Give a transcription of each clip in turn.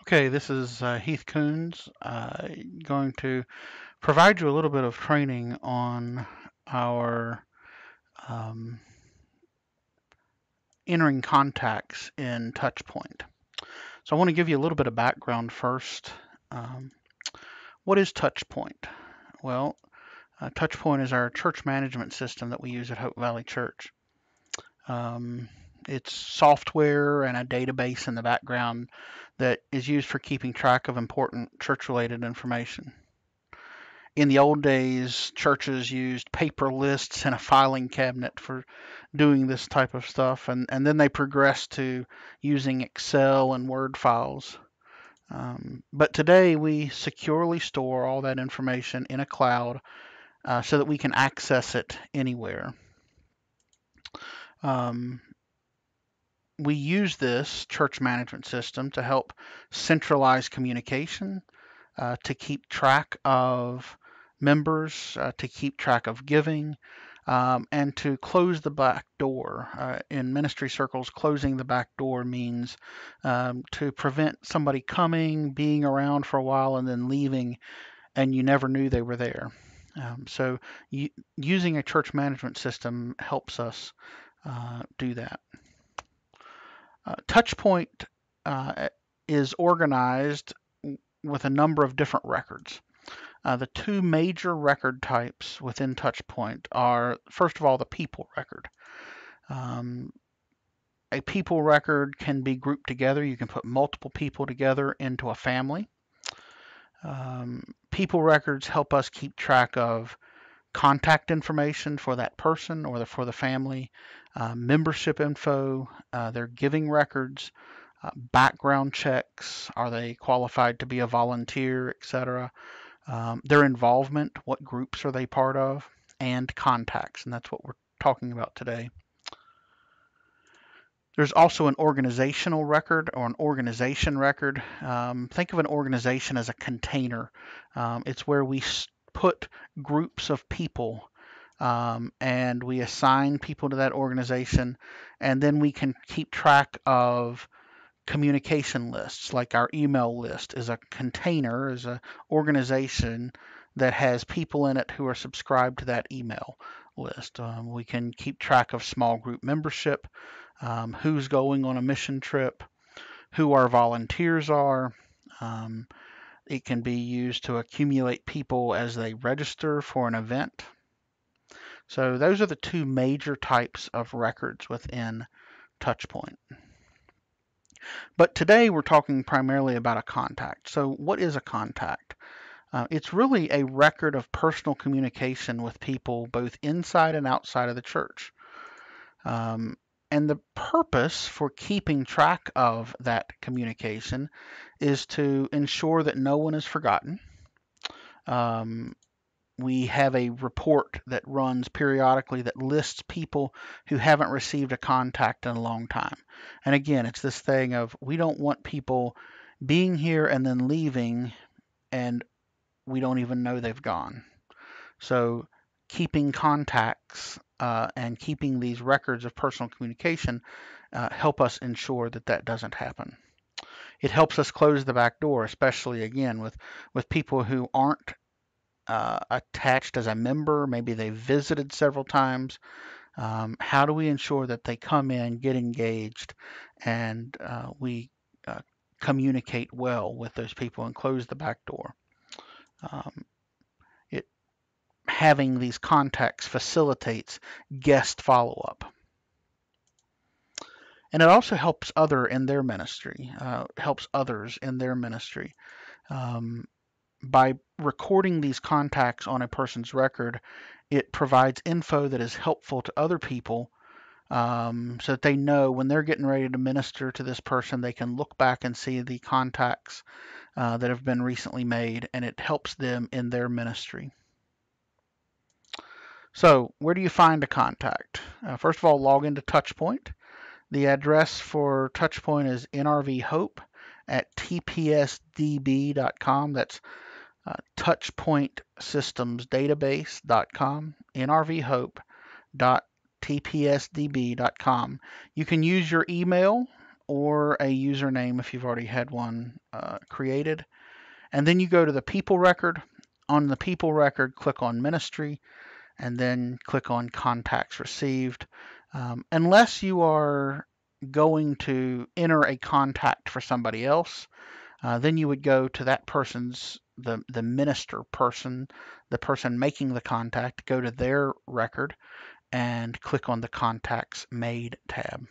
Okay, this is Heath Coons, going to provide you a little bit of training on our um, entering contacts in Touchpoint. So I want to give you a little bit of background first. Um, what is Touchpoint? Well, Touchpoint is our church management system that we use at Hope Valley Church. Um, it's software and a database in the background that is used for keeping track of important church-related information. In the old days, churches used paper lists and a filing cabinet for doing this type of stuff, and then they progressed to using Excel and Word files. But today, we securely store all that information in a cloud so that we can access it anywhere. Um, we use this church management system to help centralize communication, to keep track of members, to keep track of giving, and to close the back door. In ministry circles, closing the back door means to prevent somebody coming, being around for a while, and then leaving, and you never knew they were there. So using a church management system helps us do that. Touchpoint is organized with a number of different records. The two major record types within Touchpoint are, first of all, the people record. Um, a people record can be grouped together. You can put multiple people together into a family. People records help us keep track of contact information for that person or for the family, membership info, their giving records, background checks, are they qualified to be a volunteer, etc. Their involvement, what groups are they part of, and contacts, and that's what we're talking about today. There's also an organizational record or an organization record. Think of an organization as a container. It's where we put groups of people and we assign people to that organization, and then we can keep track of communication lists. Like our email list is a container, is an organization that has people in it who are subscribed to that email list. We can keep track of small group membership, who's going on a mission trip, who our volunteers are. Um, it can be used to accumulate people as they register for an event. So those are the two major types of records within Touchpoint. But today we're talking primarily about a contact. So what is a contact? It's really a record of personal communication with people both inside and outside of the church. And the purpose for keeping track of that communication is to ensure that no one is forgotten. We have a report that runs periodically that lists people who haven't received a contact in a long time. And again, it's this thing of we don't want people being here and then leaving and we don't even know they've gone. So keeping contacts and keeping these records of personal communication help us ensure that that doesn't happen. It helps us close the back door, especially again with people who aren't attached as a member. Maybe they visited several times. How do we ensure that they come in, get engaged, and we communicate well with those people and close the back door? Having these contacts facilitates guest follow-up. And it also helps others in their ministry. By recording these contacts on a person's record, it provides info that is helpful to other people so that they know when they're getting ready to minister to this person, they can look back and see the contacts that have been recently made, and it helps them in their ministry. So where do you find a contact? First of all, log into Touchpoint. The address for Touchpoint is nrvhope@tpsdb.com. That's touchpointsystemsdatabase.com, nrvhope.tpsdb.com. You can use your email or a username if you've already had one created. And then you go to the people record. On the people record, click on ministry and then click on contacts received. Unless you are going to enter a contact for somebody else, then you would go to that person's, the minister person, the person making the contact, go to their record and click on the contacts made tab.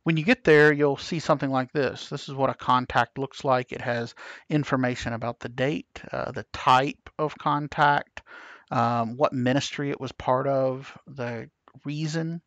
When you get there, you'll see something like this. This is what a contact looks like. It has information about the date, the type of contact, what ministry it was part of, the reason,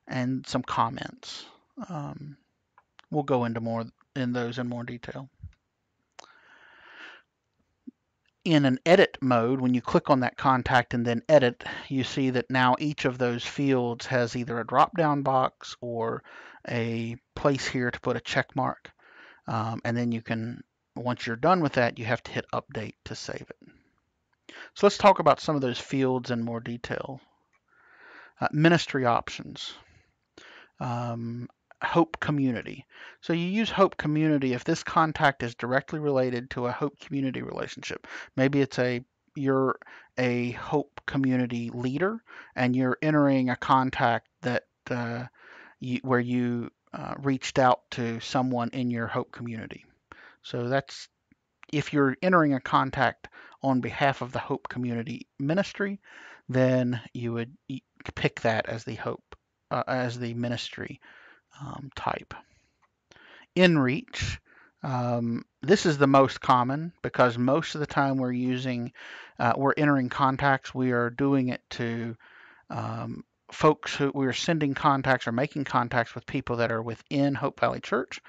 and some comments. We'll go into more in those in more detail. In an edit mode, when you click on that contact and then edit, you see that now each of those fields has either a drop-down box or a place here to put a check mark. And then you can, once you're done with that, you have to hit update to save it. So let's talk about some of those fields in more detail. Ministry options. Hope community. So you use Hope community if this contact is directly related to a Hope community relationship. Maybe you're a Hope community leader and you're entering a contact that where you reached out to someone in your Hope community. So that's if you're entering a contact on behalf of the Hope community ministry, then you would pick that as the Hope as the ministry type. InReach. This is the most common because most of the time we're entering contacts, we are doing it to folks who we are sending contacts or making contacts with people that are within Hope Valley Church.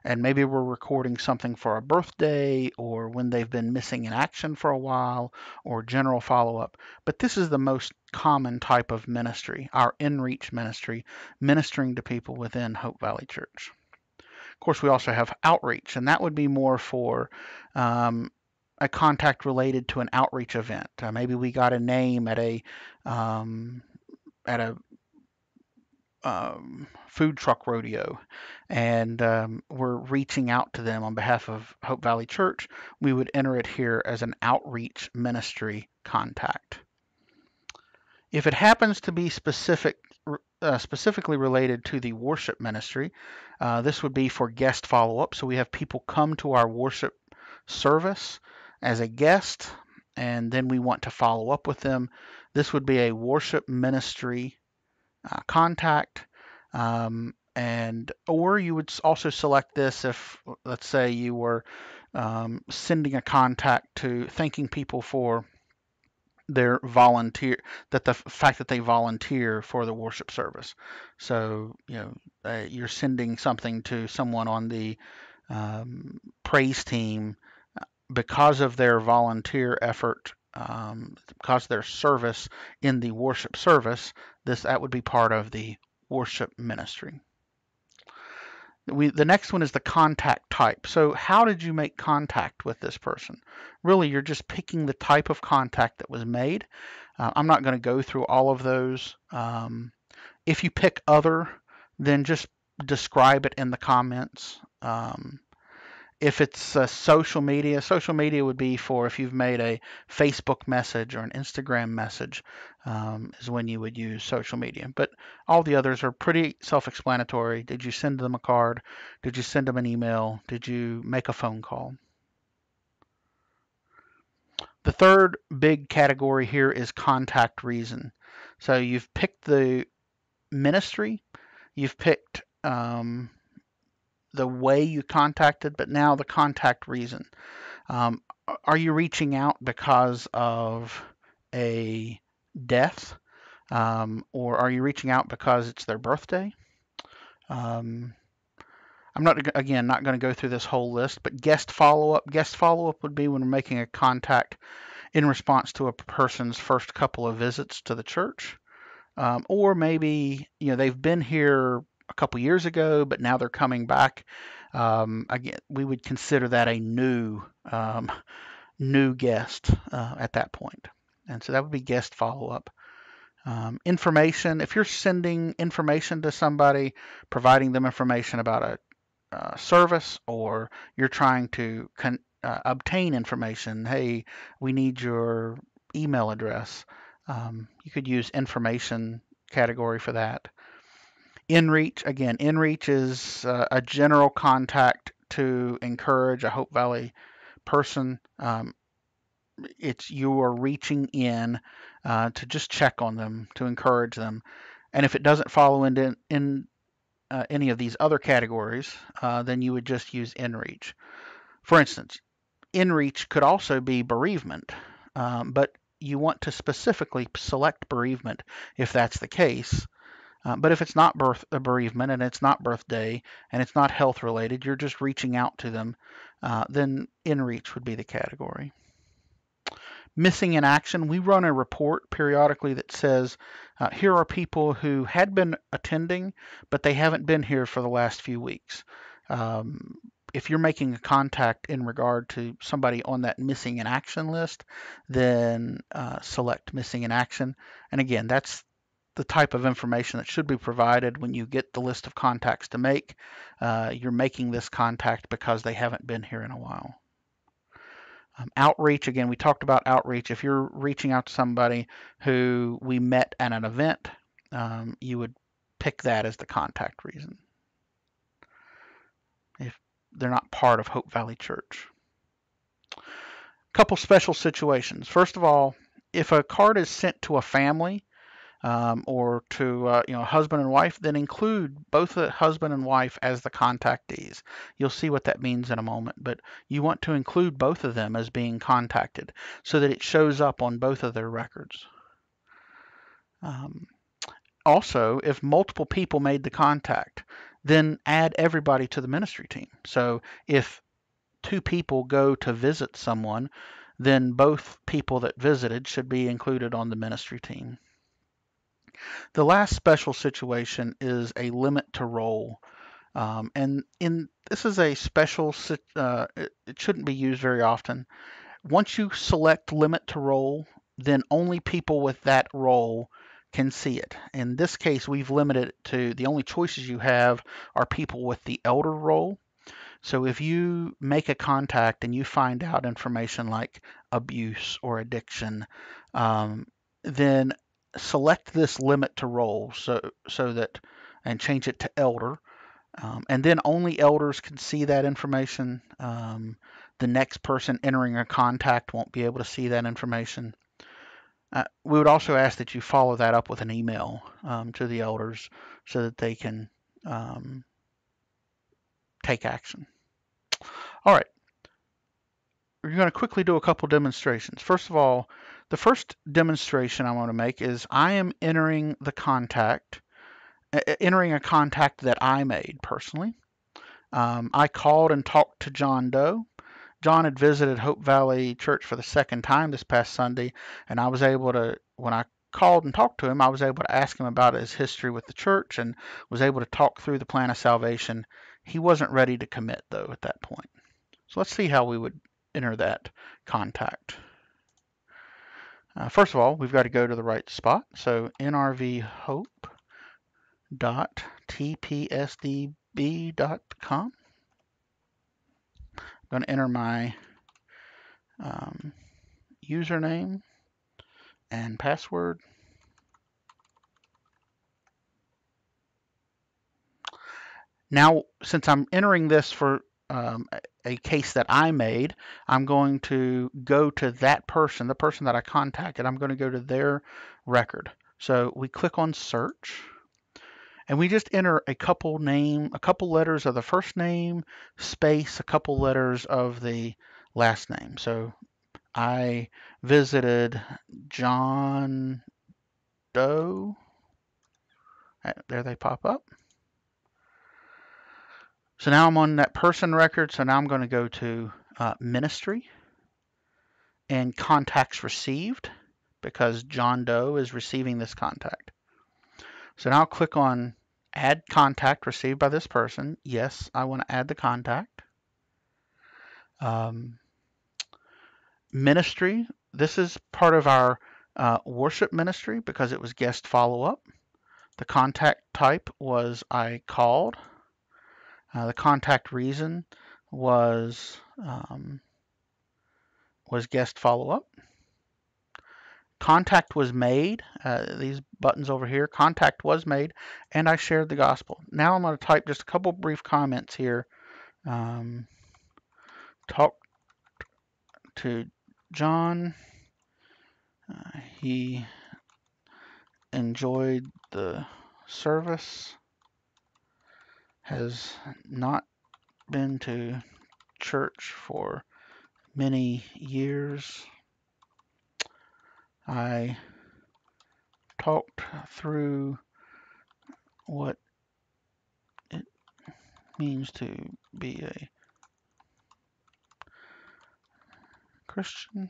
And maybe we're recording something for a birthday or when they've been missing in action for a while or general follow-up. But this is the most common type of ministry, our InReach ministry, ministering to people within Hope Valley Church. Of course, we also have outreach, and that would be more for a contact related to an outreach event. Maybe we got a name at a food truck rodeo, and we're reaching out to them on behalf of Hope Valley Church. We would enter it here as an outreach ministry contact. If it happens to be specifically related to the worship ministry, this would be for guest follow-up. So we have people come to our worship service as a guest, and then we want to follow up with them. This would be a worship ministry contact, or you would also select this if, let's say, you were sending a contact to thanking people for their volunteer, that the fact that they volunteer for the worship service. So you're sending something to someone on the praise team because of their volunteer effort, because of their service in the worship service. That would be part of the worship ministry. The next one is the contact type. So how did you make contact with this person? Really, you're just picking the type of contact that was made. I'm not going to go through all of those. If you pick other, then just describe it in the comments. If it's social media would be for if you've made a Facebook message or an Instagram message, is when you would use social media. But all the others are pretty self-explanatory. Did you send them a card? Did you send them an email? Did you make a phone call? The third big category here is contact reason. So you've picked the ministry, you've picked the way you contacted, but now the contact reason. Are you reaching out because of a death? Or are you reaching out because it's their birthday? I'm not going to go through this whole list, but guest follow-up. Guest follow-up would be when we're making a contact in response to a person's first couple of visits to the church. Or maybe they've been here a couple years ago, but now they're coming back. Again, we would consider that a new guest at that point. And so that would be guest follow-up. Information, if you're sending information to somebody, providing them information about a service, or you're trying to obtain information, hey, we need your email address, you could use information category for that. InReach, again, InReach is a general contact to encourage a Hope Valley person. It's you are reaching in to just check on them, to encourage them. And if it doesn't follow in any of these other categories, then you would just use InReach. For instance, InReach could also be bereavement, but you want to specifically select bereavement if that's the case. But if it's not bereavement, and it's not birthday, and it's not health related, you're just reaching out to them, then InReach would be the category. Missing in action, we run a report periodically that says, here are people who had been attending, but they haven't been here for the last few weeks. If you're making a contact in regard to somebody on that missing in action list, then select missing in action. And again, that's the type of information that should be provided when you get the list of contacts to make. You're making this contact because they haven't been here in a while. Outreach, again, we talked about outreach. If you're reaching out to somebody who we met at an event, you would pick that as the contact reason if they're not part of Hope Valley Church. A couple special situations. First of all, if a card is sent to a family or to husband and wife, then include both the husband and wife as the contactees. You'll see what that means in a moment, but you want to include both of them as being contacted so that it shows up on both of their records. Also, if multiple people made the contact, then add everybody to the ministry team. So if 2 people go to visit someone, then both people that visited should be included on the ministry team. The last special situation is a limit to roll. And this is a special, it shouldn't be used very often. Once you select limit to roll, then only people with that role can see it. In this case, we've limited it to the only choices you have are people with the elder role. So if you make a contact and you find out information like abuse or addiction, then select this limit to roll so that, and change it to elder, and then only elders can see that information. The next person entering a contact won't be able to see that information. We would also ask that you follow that up with an email to the elders so that they can take action. All right. We're going to quickly do a couple demonstrations. First of all, the first demonstration I want to make is I am entering a contact that I made personally. I called and talked to John Doe. John had visited Hope Valley Church for the second time this past Sunday, and I was able to, when I called and talked to him, I was able to ask him about his history with the church and was able to talk through the plan of salvation. He wasn't ready to commit, though, at that point. So let's see how we would enter that contact. First of all, we've got to go to the right spot. So nrvhope.tpsdb.com. I'm going to enter my username and password. Now, since I'm entering this for a case that I made, I'm going to go to that person, the person that I contacted. I'm going to go to their record. So we click on search, and we just enter a couple letters of the first name, space, a couple letters of the last name. So I visited John Doe. There they pop up. So now I'm on that person record. So now I'm going to go to ministry and contacts received because John Doe is receiving this contact. So now I'll click on add contact received by this person. Yes, I want to add the contact. Ministry. This is part of our Worship ministry, because it was guest follow-up. The contact type was I called. The contact reason was guest follow-up. Contact was made. These buttons over here, contact was made, and I shared the gospel. Now I'm going to type just a couple brief comments here. Talk to John. He enjoyed the service. Has not been to church for many years. I talked through what it means to be a Christian.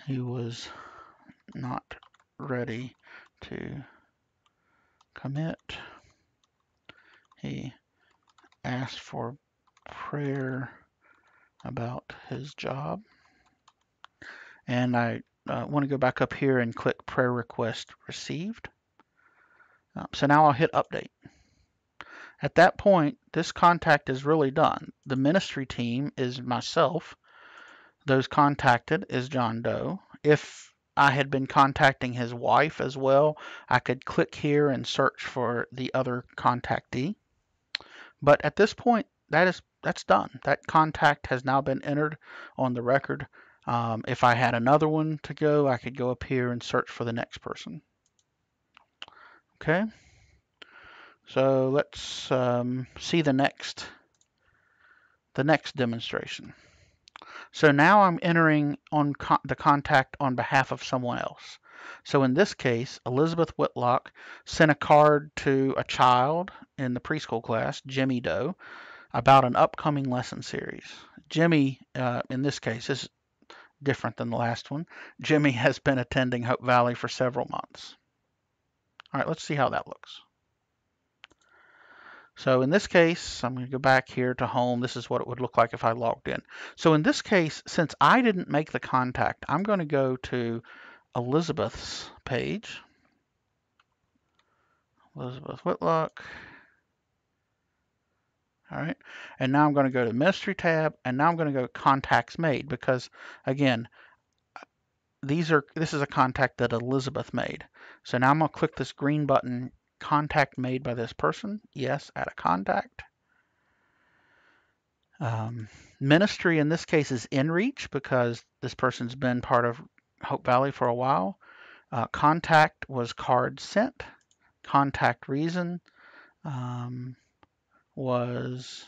He was not ready to commit. He asked for prayer about his job. And I want to go back up here and click prayer request received. So now I'll hit update. At that point, this contact is really done. The ministry team is myself. Those contacted is John Doe. If I had been contacting his wife as well, I could click here and search for the other contactee. But at this point, that's done. That contact has now been entered on the record. If I had another one to go, I could go up here and search for the next person. Okay. So let's see the next demonstration. So now I'm entering on the contact on behalf of someone else. So in this case, Elizabeth Whitlock sent a card to a child in the preschool class, Jimmy Doe, about an upcoming lesson series. Jimmy, in this case, is different than the last one. Jimmy has been attending Hope Valley for several months. All right, let's see how that looks. So in this case, I'm going to go back here to home. This is what it would look like if I logged in. So in this case, since I didn't make the contact, I'm going to go to Elizabeth's page. Elizabeth Whitlock. All right. And now I'm going to go to Ministry tab, and now I'm going to go Contacts Made, because again, this is a contact that Elizabeth made. So now I'm going to click this green button, Contact Made by this person. Yes, add a contact. Ministry in this case is InReach, because this person's been part of Hope Valley for a while. Contact was card sent. Contact reason was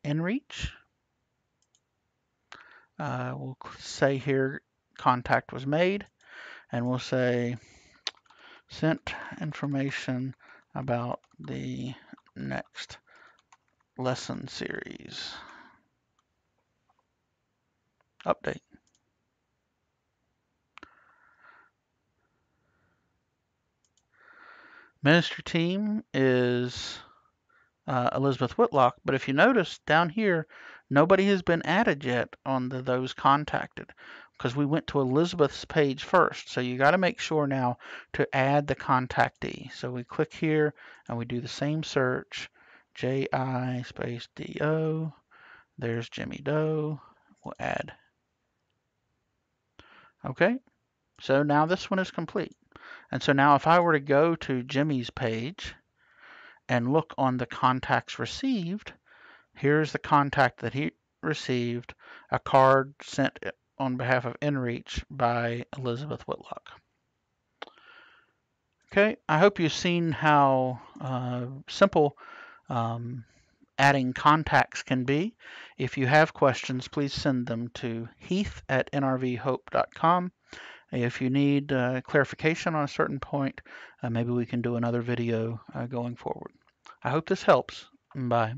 InReach. We'll say here contact was made, and we'll say sent information about the next lesson series. Update. Ministry team is Elizabeth Whitlock, but if you notice down here, nobody has been added yet on those contacted, because we went to Elizabeth's page first. So you got to make sure now to add the contactee. So we click here and we do the same search, J-I space D-O. There's Jimmy Doe. We'll add. Okay, so now this one is complete. And so now if I were to go to Jimmy's page and look on the contacts received, here's the contact that he received, a card sent on behalf of InReach by Elizabeth Whitlock. Okay, I hope you've seen how simple adding contacts can be. If you have questions, please send them to heath@nrvhope.com. If you need clarification on a certain point, maybe we can do another video going forward. I hope this helps. Bye.